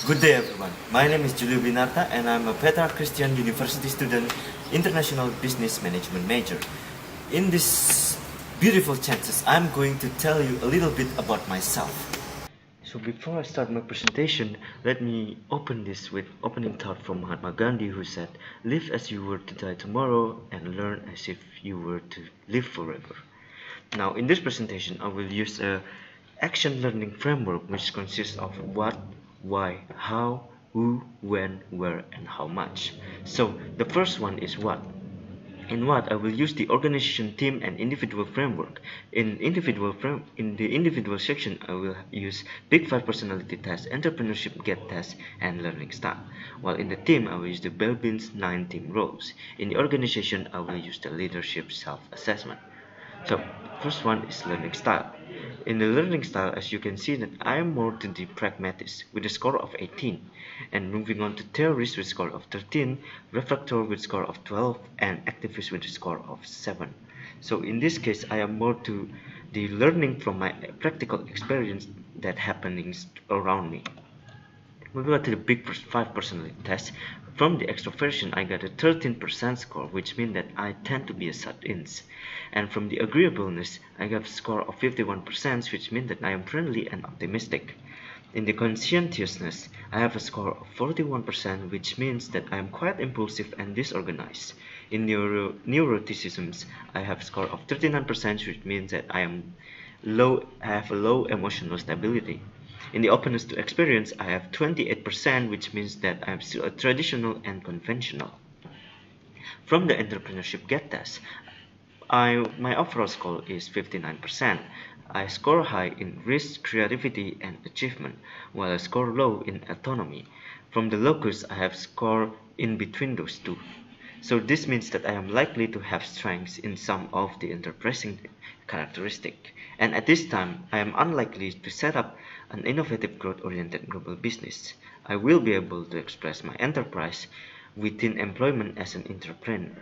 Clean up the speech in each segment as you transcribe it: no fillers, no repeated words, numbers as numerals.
Good day everyone, my name is Julio and I'm a Petra Christian University student, International Business Management major. In this beautiful chances, I'm going to tell you a little bit about myself. So before I start my presentation, let me open this with opening thought from Mahatma Gandhi, who said, "Live as you were to die tomorrow and learn as if you were to live forever." Now in this presentation I will use a action learning framework which consists of what, why, how, who, when, where and how much. So the first one is what. In what, I will use the organization, team and individual framework. In the individual section I will use Big 5 personality test, entrepreneurship get test and learning style. While in the team I will use the Belbin's 9 team roles. In the organization I will use the leadership self-assessment. So first one is learning style. In the learning style, as you can see that I am more to the pragmatist with a score of 18, and moving on to theorist with score of 13, reflector with score of 12 and activist with a score of 7. So in this case I am more to the learning from my practical experience that happenings around me. Moving on to the Big 5 personality test, from the extroversion I got a 13% score, which means that I tend to be a shut-ins. And from the agreeableness I got a score of 51%, which means that I am friendly and optimistic. In the conscientiousness I have a score of 41%, which means that I am quite impulsive and disorganized. In neuroticisms I have a score of 39%, which means that I have a low emotional stability. In the openness to experience, I have 28%, which means that I am still a traditional and conventional. From the entrepreneurship get test, my overall score is 59%. I score high in risk, creativity, and achievement, while I score low in autonomy. From the locus, I have score in between those two. So this means that I am likely to have strengths in some of the enterprising characteristic. And at this time, I am unlikely to set up an innovative growth-oriented global business. I will be able to express my enterprise within employment as an entrepreneur.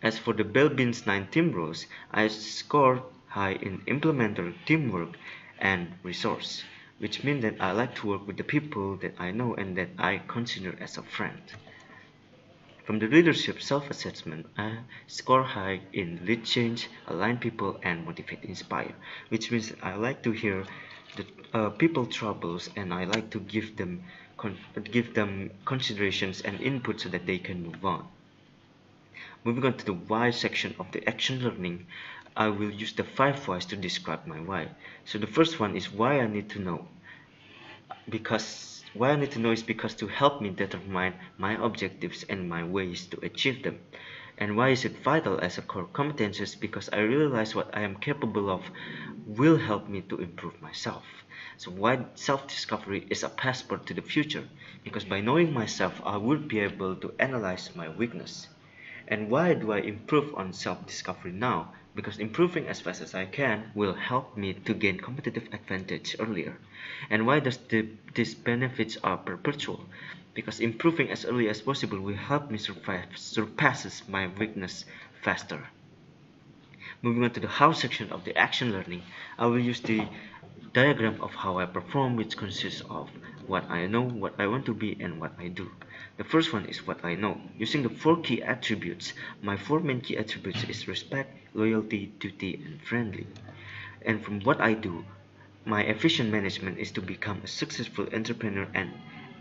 As for the Belbin's 9 team roles, I scored high in implementer, teamwork, and resource, which means that I like to work with the people that I know and that I consider as a friend. From the leadership self-assessment, I score high in lead change, align people, and motivate inspire, which means I like to hear the people troubles and I like to give them considerations and input so that they can move on. Moving on to the why section of the action learning, I will use the 5 whys to describe my why. So the first one is why I need to know. Why I need to know is because to help me determine my objectives and my ways to achieve them. And why is it vital as a core competence? Because I realize what I am capable of will help me to improve myself. So why self-discovery is a passport to the future? Because by knowing myself, I would be able to analyze my weakness. And why do I improve on self-discovery now? Because improving as fast as I can will help me to gain competitive advantage earlier. And why does these benefits are perpetual? Because improving as early as possible will help me surpasses my weakness faster. Moving on to the how section of the action learning, I will use the diagram of how I perform, which consists of what I know, what I want to be, and what I do. The first one is what I know. Using the 4 key attributes, my 4 main key attributes is respect, loyalty, duty, and friendly. And from what I do, my efficient management is to become a successful entrepreneur and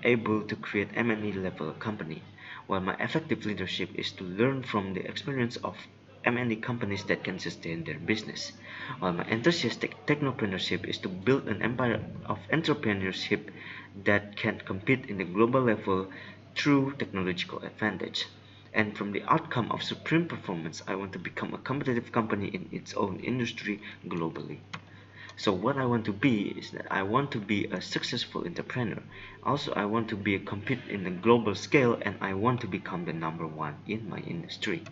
able to create M&E level company, while my effective leadership is to learn from the experience of M&E companies that can sustain their business, while my enthusiastic technopreneurship is to build an empire of entrepreneurship that can compete in the global level through technological advantage. And from the outcome of supreme performance, I want to become a competitive company in its own industry globally. So what I want to be is that I want to be a successful entrepreneur. Also, I want to be a compete in the global scale, and I want to become the #1 in my industry.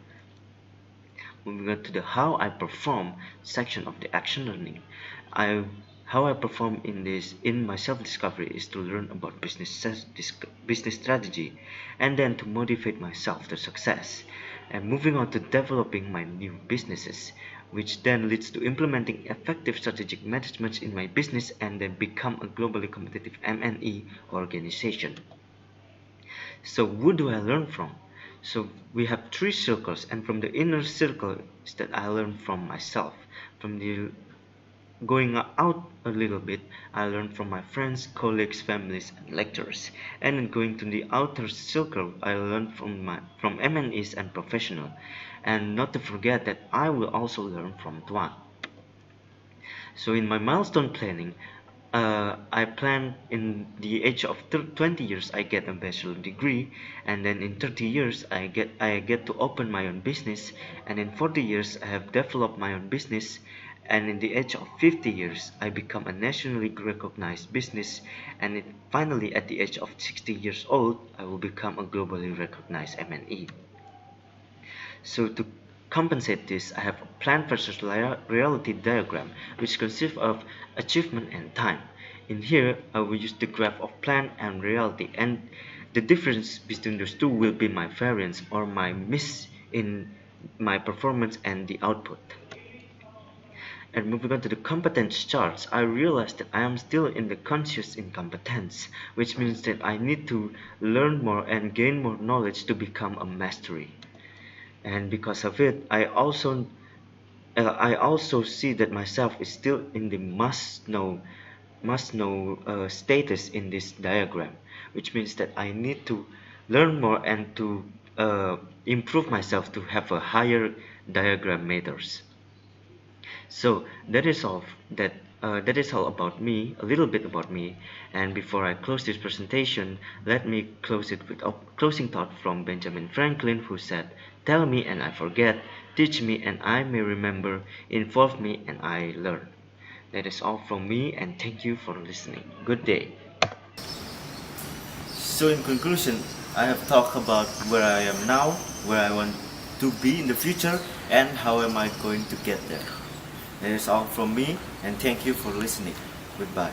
Moving on to the how I perform section of the action learning, how I perform in my self-discovery is to learn about business strategy and then to motivate myself to success. And moving on to developing my new businesses, which then leads to implementing effective strategic management in my business and then become a globally competitive M&E organization. So who do I learn from? So we have three circles, and from the inner circle is that I learn from myself. From the going out a little bit, I learn from my friends, colleagues, families, and lecturers. And in going to the outer circle, I learn from M&Es and professional. And not to forget that I will also learn from Tuan. So in my milestone planning, I plan in the age of 20 years I get a bachelor degree, and then in 30 years I get to open my own business, and in 40 years I have developed my own business, and in the age of 50 years I become a nationally recognized business, and finally at the age of 60 years old I will become a globally recognized M&E. So to compensate this, I have a plan versus reality diagram, which consists of achievement and time. In here, I will use the graph of plan and reality, and the difference between those two will be my variance or my miss in my performance and the output. And moving on to the competence charts, I realized that I am still in the conscious incompetence, which means that I need to learn more and gain more knowledge to become a mastery. And because of it, I also see that myself is still in the must know status in this diagram, which means that I need to learn more and to improve myself to have a higher diagram matters. So that is all about me, a little bit about me. And before I close this presentation, let me close it with a closing thought from Benjamin Franklin, who said, "Tell me and I forget, teach me and I may remember, inform me and I learn." That is all from me, and thank you for listening. Good day. So in conclusion, I have talked about where I am now, where I want to be in the future, and how am I going to get there. That is all from me, and thank you for listening. Goodbye.